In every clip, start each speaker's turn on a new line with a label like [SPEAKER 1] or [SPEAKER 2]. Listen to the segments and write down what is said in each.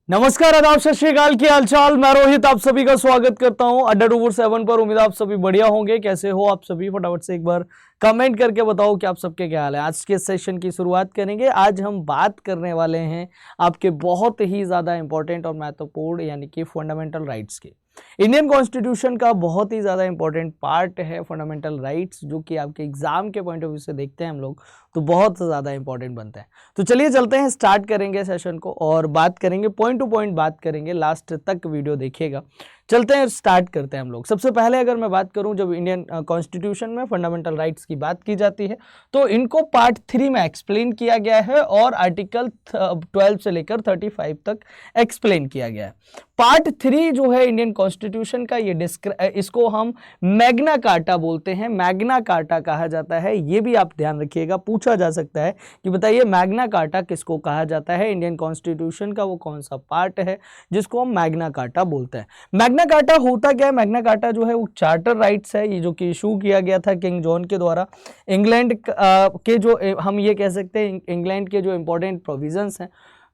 [SPEAKER 1] नमस्कार, आदाब, सत श्री अकाल, की हालचाल। मैं रोहित आप सभी का स्वागत करता हूं अड्डा 7 पर। उम्मीद आप सभी बढ़िया होंगे। कैसे हो आप सभी? फटाफट से एक बार कमेंट करके बताओ कि आप सबके क्या हाल है। आज के सेशन की शुरुआत करेंगे। आज हम बात करने वाले हैं आपके बहुत ही ज़्यादा इंपॉर्टेंट और महत्वपूर्ण यानी कि फंडामेंटल राइट्स की। इंडियन कॉन्स्टिट्यूशन का बहुत ही ज़्यादा इंपॉर्टेंट पार्ट है फंडामेंटल राइट्स, जो कि आपके एग्जाम के पॉइंट ऑफ व्यू से देखते हैं हम लोग तो बहुत ज़्यादा इंपॉर्टेंट बनते हैं। तो चलिए चलते हैं, स्टार्ट करेंगे सेशन को और बात करेंगे, पॉइंट टू पॉइंट बात करेंगे। लास्ट तक वीडियो देखिएगा। चलते हैं, स्टार्ट करते हैं हम लोग। सबसे पहले अगर मैं बात करूं, जब इंडियन कॉन्स्टिट्यूशन में फंडामेंटल राइट्स की बात की जाती है तो इनको पार्ट 3 में एक्सप्लेन किया गया है और आर्टिकल 12 से लेकर 35 तक एक्सप्लेन किया गया है। पार्ट 3 जो है इंडियन कॉन्स्टिट्यूशन का, ये इसको हम मैग्ना कार्टा बोलते हैं, मैग्ना कार्टा कहा जाता है। ये भी आप ध्यान रखिएगा, पूछा जा सकता है कि बताइए मैग्ना कार्टा किसको कहा जाता है। इंडियन कॉन्स्टिट्यूशन का वो कौन सा पार्ट है जिसको हम मैग्ना कार्टा बोलते हैं। मैग्ना कार्टा होता क्या है? मैग्ना कार्टा जो है वो चार्टर राइट्स है, ये जो कि इशू किया गया था किंग जॉन के द्वारा। इंग्लैंड के जो हम ये कह सकते हैं, इंग्लैंड के जो इंपॉर्टेंट प्रोविजंस हैं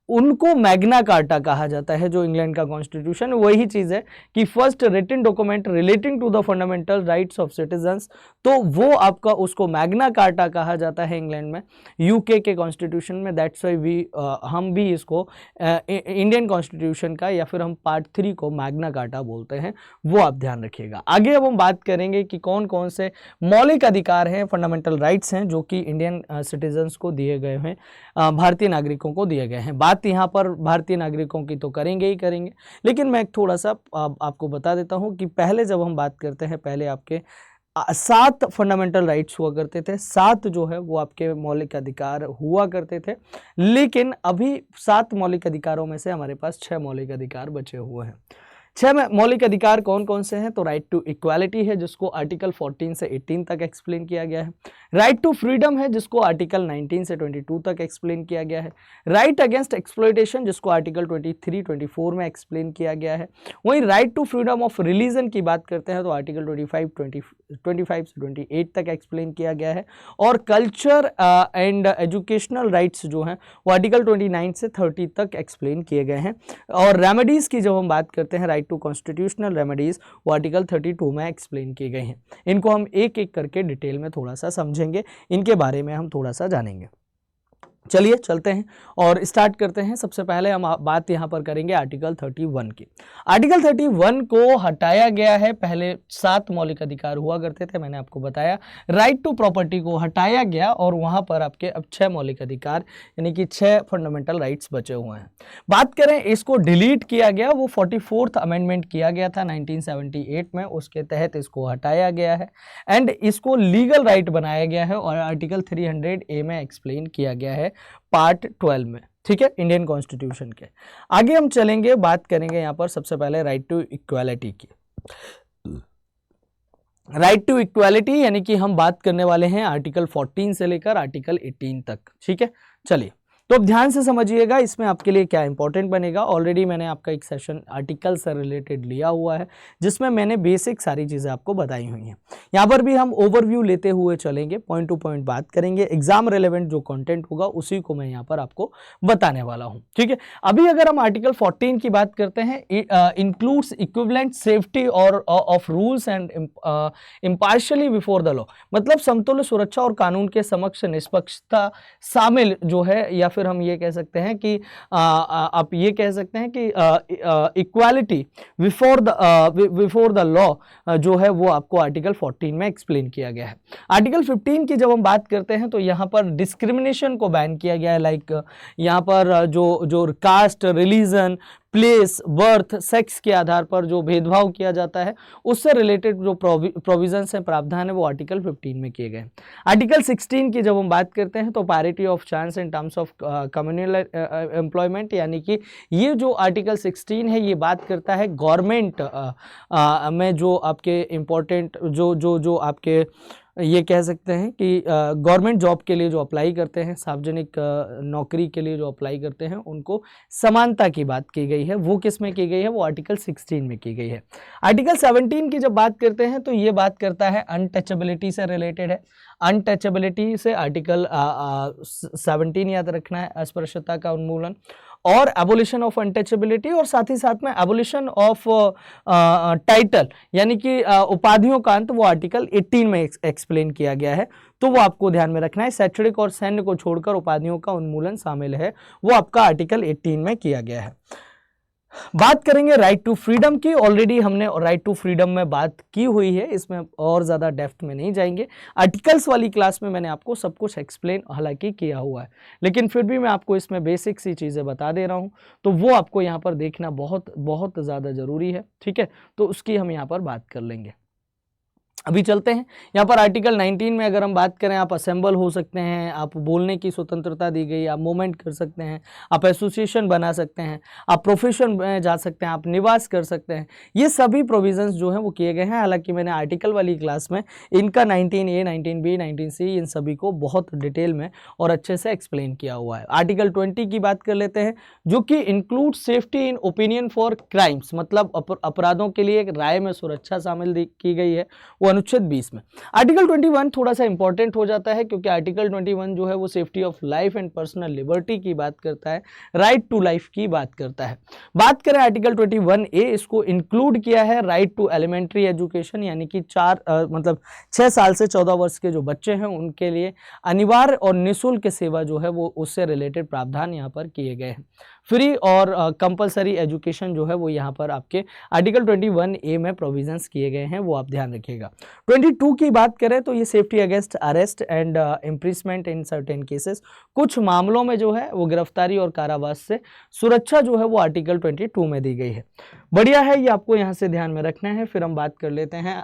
[SPEAKER 1] उनको मैग्ना कार्टा कहा जाता है। जो इंग्लैंड का कॉन्स्टिट्यूशन, वही चीज़ है कि first written document relating to the fundamental rights of citizens, तो वो आपका उसको मैग्ना कार्टा कहा जाता है इंग्लैंड में, यूके के कॉन्स्टिट्यूशन में। दैट्स वाई हम भी इसको इंडियन कॉन्स्टिट्यूशन का या फिर हम पार्ट 3 को मैग्ना कार्टा बोलते हैं, वो आप ध्यान रखिएगा। आगे अब हम बात करेंगे कि कौन कौन से मौलिक अधिकार हैं, फंडामेंटल राइट्स हैं जो कि इंडियन सिटीजन्स को दिए गए हैं, भारतीय नागरिकों को दिए गए हैं। बात यहाँ पर भारतीय नागरिकों की तो करेंगे ही करेंगे, लेकिन मैं थोड़ा सा आपको बता देता हूँ कि पहले जब हम बात करते हैं, पहले आपके 7 फंडामेंटल राइट्स हुआ करते थे। 7 जो है वो आपके मौलिक अधिकार हुआ करते थे, लेकिन अभी 7 मौलिक अधिकारों में से हमारे पास 6 मौलिक अधिकार बचे हुए हैं। 6 मौलिक अधिकार कौन कौन से हैं? तो राइट टू इक्वालिटी है, जिसको आर्टिकल 14 से 18 तक एक्सप्लेन किया गया है। राइट टू फ्रीडम है, जिसको आर्टिकल 19 से 22 तक एक्सप्लेन किया गया है। राइट अगेंस्ट एक्सप्लॉयटेशन, जिसको आर्टिकल 23, 24 में एक्सप्लेन किया गया है। वहीं right to freedom of religion की बात करते हैं तो आर्टिकल 25 से 28 तक एक्सप्लेन किया गया है। और कल्चर एंड एजुकेशनल राइट्स जो हैं वो आर्टिकल 29 से 30 तक एक्सप्लेन किए गए हैं। और रेमेडीज की जब हम बात करते हैं, राइट टू कॉन्स्टिट्यूशनल रेमेडीज, वो आर्टिकल 32 में एक्सप्लेन किए गए हैं। इनको हम एक एक करके डिटेल में थोड़ा सा समझेंगे, इनके बारे में हम थोड़ा सा जानेंगे। चलिए चलते हैं और स्टार्ट करते हैं। सबसे पहले हम बात यहाँ पर करेंगे आर्टिकल 31 की। आर्टिकल 31 को हटाया गया है। पहले 7 मौलिक अधिकार हुआ करते थे, मैंने आपको बताया। राइट टू प्रॉपर्टी को हटाया गया और वहाँ पर आपके अब 6 मौलिक अधिकार यानी कि 6 फंडामेंटल राइट्स बचे हुए हैं। बात करें इसको डिलीट किया गया, वो 44th अमेंडमेंट किया गया था 1978 में, उसके तहत इसको हटाया गया है एंड इसको लीगल राइट बनाया गया है और आर्टिकल 300A में एक्सप्लेन किया गया है पार्ट 12 में। ठीक है, इंडियन कॉन्स्टिट्यूशन के। आगे हम चलेंगे, बात करेंगे यहाँ पर सबसे पहले राइट टू इक्वालिटी की। राइट टू इक्वालिटी यानी कि हम बात करने वाले हैं आर्टिकल 14 से लेकर आर्टिकल 18 तक। ठीक है, चलिए तो अब ध्यान से समझिएगा इसमें आपके लिए क्या इंपॉर्टेंट बनेगा। ऑलरेडी मैंने आपका एक सेशन आर्टिकल से रिलेटेड लिया हुआ है जिसमें मैंने बेसिक सारी चीज़ें आपको बताई हुई हैं। यहाँ पर भी हम ओवरव्यू लेते हुए चलेंगे, पॉइंट टू पॉइंट बात करेंगे। एग्जाम रिलेवेंट जो कंटेंट होगा उसी को मैं यहाँ पर आपको बताने वाला हूँ। ठीक है, अभी अगर हम आर्टिकल 14 की बात करते हैं, इंक्लूड्स इक्विवेलेंट सेफ्टी और of rules and impartially before the law, मतलब समतुल्य सुरक्षा और कानून के समक्ष निष्पक्षता शामिल जो है, या फिर हम ये कह सकते हैं कि आप ये कह सकते हैं कि इक्वालिटी बिफोर द लॉ जो है वो आपको आर्टिकल 14 में एक्सप्लेन किया गया है। आर्टिकल 15 की जब हम बात करते हैं तो यहाँ पर डिस्क्रिमिनेशन को बैन किया गया है। लाइक यहाँ पर जो caste, religion, place, birth, sex के आधार पर जो भेदभाव किया जाता है उससे रिलेटेड जो प्रोविजंस हैं, प्रावधान है, वो आर्टिकल 15 में किए गए। आर्टिकल 16 की जब हम बात करते हैं तो parity of chance in terms of communal employment, यानी कि ये जो आर्टिकल 16 है ये बात करता है गवर्नमेंट में जो आपके इम्पोर्टेंट जो आपके ये कह सकते हैं कि गवर्नमेंट जॉब के लिए जो अप्लाई करते हैं, सार्वजनिक नौकरी के लिए जो अप्लाई करते हैं, उनको समानता की बात की गई है। वो किस में की गई है? वो आर्टिकल 16 में की गई है। आर्टिकल 17 की जब बात करते हैं तो ये बात करता है अनटचेबिलिटी से रिलेटेड है। अनटचेबिलिटी से आर्टिकल 17 याद रखना है, अस्पृश्यता का उन्मूलन। और एबोलिशन ऑफ अनटचेबिलिटी और साथ ही साथ में एबोलिशन ऑफ टाइटल यानी कि उपाधियों का अंत वो आर्टिकल 18 में एक्सप्लेन किया गया है, तो वो आपको ध्यान में रखना है। शैक्षणिक और सैन्य को छोड़कर उपाधियों का उन्मूलन शामिल है, वो आपका आर्टिकल 18 में किया गया है। बात करेंगे राइट टू फ्रीडम की। ऑलरेडी हमने राइट टू फ्रीडम में बात की हुई है, इसमें और ज़्यादा डेप्थ में नहीं जाएंगे। आर्टिकल्स वाली क्लास में मैंने आपको सब कुछ एक्सप्लेन हालांकि किया हुआ है, लेकिन फिर भी मैं आपको इसमें बेसिक सी चीज़ें बता दे रहा हूँ, तो वो आपको यहाँ पर देखना बहुत बहुत ज़्यादा ज़रूरी है। ठीक है, तो उसकी हम यहाँ पर बात कर लेंगे। अभी चलते हैं यहाँ पर आर्टिकल 19 में अगर हम बात करें, आप असेंबल हो सकते हैं, आप बोलने की स्वतंत्रता दी गई, आप मूवमेंट कर सकते हैं, आप एसोसिएशन बना सकते हैं, आप प्रोफेशन में जा सकते हैं, आप निवास कर सकते हैं। ये सभी प्रोविजंस जो हैं वो किए गए हैं। हालांकि मैंने आर्टिकल वाली क्लास में इनका 19A, 19B, 19C इन सभी को बहुत डिटेल में और अच्छे से एक्सप्लेन किया हुआ है। आर्टिकल 20 की बात कर लेते हैं, जो कि include safety in opinion for crimes, मतलब अपराधों के लिए एक राय में सुरक्षा शामिल की गई है, वो अनुच्छेद 20 में। आर्टिकल 21 थोड़ा सा इंपॉर्टेंट हो जाता है, क्योंकि आर्टिकल 21 जो है वो safety of life and personal liberty की बात करता है, राइट टू लाइफ की बात करता है। बात करें आर्टिकल 21A, इसको इंक्लूड किया है राइट टू एलिमेंट्री एजुकेशन, यानी कि 6 साल से 14 वर्ष के जो बच्चे हैं उनके लिए अनिवार्य और निःशुल्क सेवा जो है वो उससे रिलेटेड प्रावधान यहाँ पर किए गए हैं। फ्री और कंपलसरी एजुकेशन जो है वो यहाँ पर आपके आर्टिकल 21A में प्रोविजंस किए गए हैं, वो आप ध्यान रखिएगा। 22 की बात करें तो ये safety against arrest and imprisonment in certain cases, कुछ मामलों में जो है वो गिरफ्तारी और कारावास से सुरक्षा जो है वो आर्टिकल 22 में दी गई है। बढ़िया है, ये आपको यहाँ से ध्यान में रखना है। फिर हम बात कर लेते हैं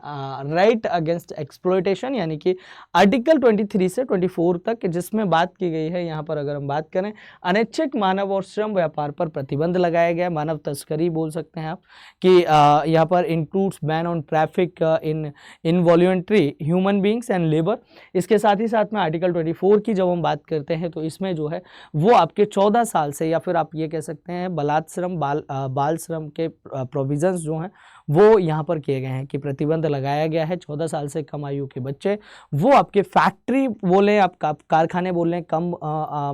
[SPEAKER 1] राइट अगेंस्ट एक्सप्लॉयटेशन, यानी कि आर्टिकल 23 से 24 तक, जिसमें बात की गई है यहाँ पर अगर हम बात करें, अनैच्छिक मानव और श्रम व्यापार पर प्रतिबंध लगाया गया, मानव तस्करी बोल सकते हैं आप, कि यहाँ पर includes ban on traffic in involuntary human beings and labour. इसके साथ ही साथ में आर्टिकल 24 की जब हम बात करते हैं तो इसमें जो है वो आपके 14 साल से, या फिर आप ये कह सकते हैं बलात् श्रम, बाल श्रम के प्रोविजंस जो हैं वो यहाँ पर किए गए हैं, कि प्रतिबंध लगाया गया है 14 साल से कम आयु के बच्चे, वो आपके फैक्ट्री बोलें, आप कारखाने बोल लें, कम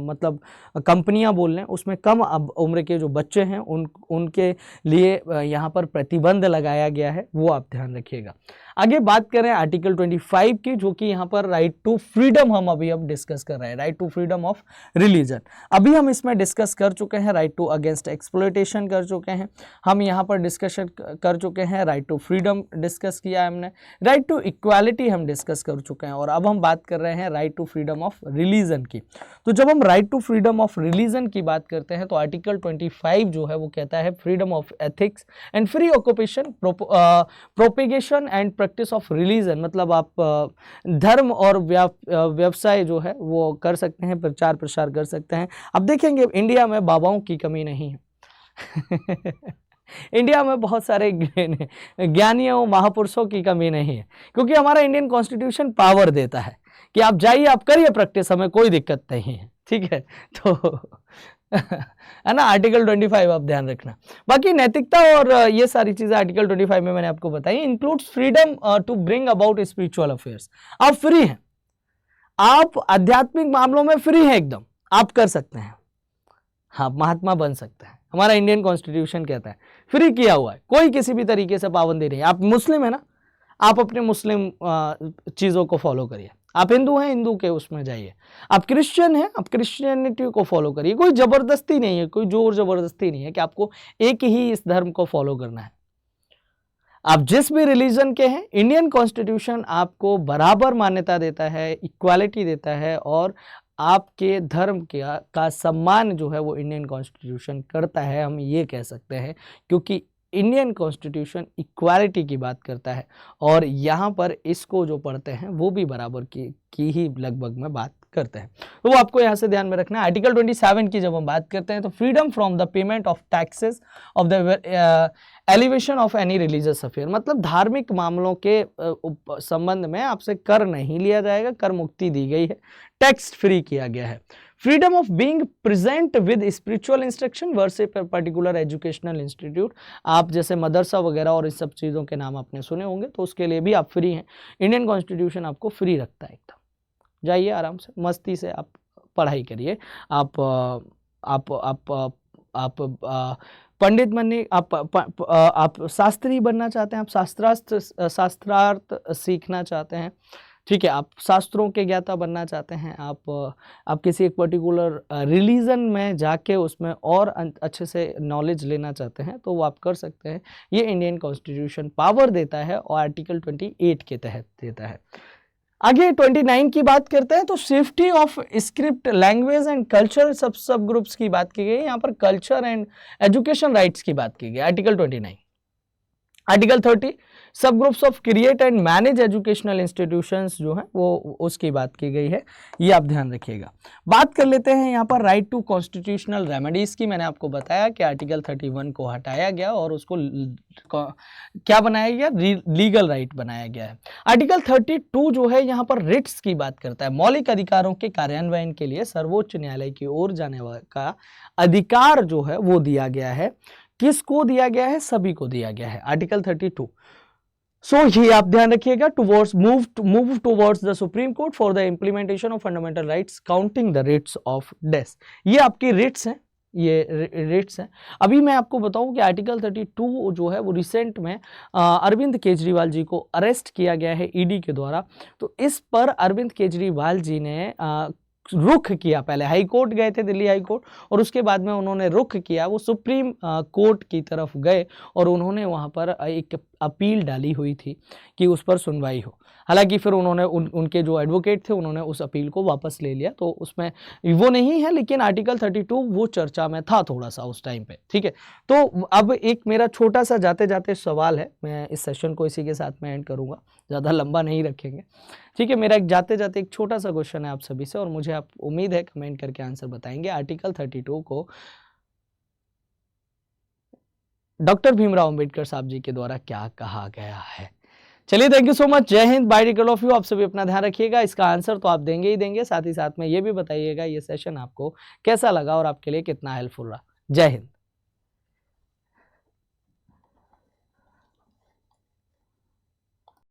[SPEAKER 1] मतलब कंपनियां बोल लें, उसमें कम उम्र के जो बच्चे हैं उनके लिए यहाँ पर प्रतिबंध लगाया गया है, वो आप ध्यान रखिएगा। आगे बात करें आर्टिकल 25 की, जो कि यहाँ पर राइट टू फ्रीडम हम अभी अब डिस्कस कर रहे हैं, right to freedom of religion. अभी हम इसमें डिस्कस कर चुके हैं, राइट टू अगेंस्ट एक्सप्लॉयटेशन कर चुके हैं, हम यहाँ पर डिस्कशन कर चुके हैं, राइट टू फ्रीडम डिस्कस किया है हमने, राइट टू इक्वालिटी हम डिस्कस कर चुके हैं, और अब हम बात कर रहे हैं right to freedom of religion की। तो जब हम right to freedom of religion की बात करते हैं तो आर्टिकल 25 जो है वो कहता है freedom of ethics and free occupation, propagation and practice of religion, मतलब आप धर्म और व्यवसाय जो है वो कर सकते हैं, प्रचार प्रसार कर सकते हैं। अब देखेंगे इंडिया में बाबाओं की कमी नहीं है इंडिया में बहुत सारे ज्ञानियों महापुरुषों की कमी नहीं है, क्योंकि हमारा इंडियन कॉन्स्टिट्यूशन पावर देता है कि आप जाइए, आप करिए प्रैक्टिस, हमें कोई दिक्कत नहीं है। ठीक है, तो है ना, आर्टिकल 25 आप ध्यान रखना। बाकी नैतिकता और ये सारी चीजें आर्टिकल 25 में मैंने आपको बताई। Includes freedom to bring about spiritual affairs, आप फ्री हैं, आप आध्यात्मिक मामलों में फ्री हैं एकदम, आप कर सकते हैं, हाँ महात्मा बन सकते हैं, हमारा इंडियन कॉन्स्टिट्यूशन कहता है, फ्री किया हुआ है, कोई किसी भी तरीके से पाबंदी नहीं। आप मुस्लिम है ना, आप अपने मुस्लिम चीज़ों को फॉलो करिए, आप हिंदू हैं, हिंदू के उसमें जाइए, आप क्रिश्चियन हैं, आप क्रिश्चियनिटी को फॉलो करिए, कोई ज़बरदस्ती नहीं है, कोई जोर ज़बरदस्ती नहीं है कि आपको एक ही इस धर्म को फॉलो करना है। आप जिस भी रिलीजन के हैं, इंडियन कॉन्स्टिट्यूशन आपको बराबर मान्यता देता है, इक्वालिटी देता है, और आपके धर्म का सम्मान जो है वो इंडियन कॉन्स्टिट्यूशन करता है, हम ये कह सकते हैं, क्योंकि इंडियन कॉन्स्टिट्यूशन इक्वालिटी की बात करता है, और यहाँ पर इसको जो पढ़ते हैं वो भी बराबर की ही लगभग में बात करते हैं, तो वो आपको यहाँ से ध्यान में रखना है। आर्टिकल 27 की जब हम बात करते हैं तो freedom from the payment of taxes of the elevation of any religious affair, मतलब धार्मिक मामलों के संबंध में आपसे कर नहीं लिया जाएगा, कर मुक्ति दी गई है, टैक्स फ्री किया गया है। Freedom of being present with spiritual instruction versus a particular educational institute, आप जैसे मदरसा वगैरह और इस सब चीज़ों के नाम आपने सुने होंगे, तो उसके लिए भी आप फ्री हैं। इंडियन कॉन्स्टिट्यूशन आपको फ्री रखता है एकदम, जाइए आराम से मस्ती से आप पढ़ाई करिए, आप आप पंडित बनने, आप शास्त्री बनना चाहते हैं, आप शास्त्रार्थ सीखना चाहते हैं, ठीक है, आप शास्त्रों के ज्ञाता बनना चाहते हैं, आप किसी एक पर्टिकुलर रिलीजन में जाके उसमें और अच्छे से नॉलेज लेना चाहते हैं, तो वो आप कर सकते हैं। ये इंडियन कॉन्स्टिट्यूशन पावर देता है और आर्टिकल 28 के तहत देता है। आगे 29 की बात करते हैं तो safety of script, language and culture सब ग्रुप्स की बात की गई। यहाँ पर कल्चर एंड एजुकेशन राइट्स की बात की गई, आर्टिकल 29। आर्टिकल 30 सब groups of create and manage educational institutions जो है वो उसकी बात की गई है, ये आप ध्यान रखिएगा। बात कर लेते हैं यहाँ पर राइट टू कॉन्स्टिट्यूशनल रेमेडीज की। मैंने आपको बताया कि आर्टिकल 31 को हटाया गया और उसको क्या बनाया गया, लीगल राइट बनाया गया है। आर्टिकल 32 जो है यहाँ पर रिट्स की बात करता है, मौलिक अधिकारों के कार्यान्वयन के लिए सर्वोच्च न्यायालय की ओर जाने का अधिकार जो है वो दिया गया है। किसको दिया गया है, सभी को दिया गया है, आर्टिकल 32। सो ये आप ध्यान रखिएगा, towards move towards the Supreme Court for the implementation of fundamental rights counting the writs of death. ये आपकी रिट्स हैं, ये रिट्स हैं। अभी मैं आपको बताऊं कि आर्टिकल 32 जो है वो रिसेंट में अरविंद केजरीवाल जी को अरेस्ट किया गया है ईडी के द्वारा। तो इस पर अरविंद केजरीवाल जी ने रुख किया, पहले हाई कोर्ट गए थे, दिल्ली हाई कोर्ट, और उसके बाद में उन्होंने रुख किया, वो सुप्रीम कोर्ट की तरफ गए और उन्होंने वहाँ पर एक अपील डाली हुई थी कि उस पर सुनवाई हो। हालांकि फिर उन्होंने उनके जो एडवोकेट थे उन्होंने उस अपील को वापस ले लिया, तो उसमें वो नहीं है, लेकिन आर्टिकल 32 वो चर्चा में था थोड़ा सा उस टाइम पे, ठीक है। तो अब एक मेरा छोटा सा जाते जाते सवाल है, मैं इस सेशन को इसी के साथ में एंड करूँगा, ज़्यादा लंबा नहीं रखेंगे, ठीक है। मेरा एक जाते जाते एक छोटा सा क्वेश्चन है आप सभी से, और मुझे आप उम्मीद है कमेंट करके आंसर बताएंगे। आर्टिकल 32 को डॉक्टर भीमराव अंबेडकर साहब जी के द्वारा क्या कहा गया है? चलिए, थैंक यू सो मच, जय हिंद, बाय रिकॉल ऑफ यू। आप सभी अपना ध्यान रखिएगा, इसका आंसर तो आप देंगे ही देंगे, साथ ही साथ में ये भी बताइएगा ये सेशन आपको कैसा लगा और आपके लिए कितना हेल्पफुल रहा। जय हिंद।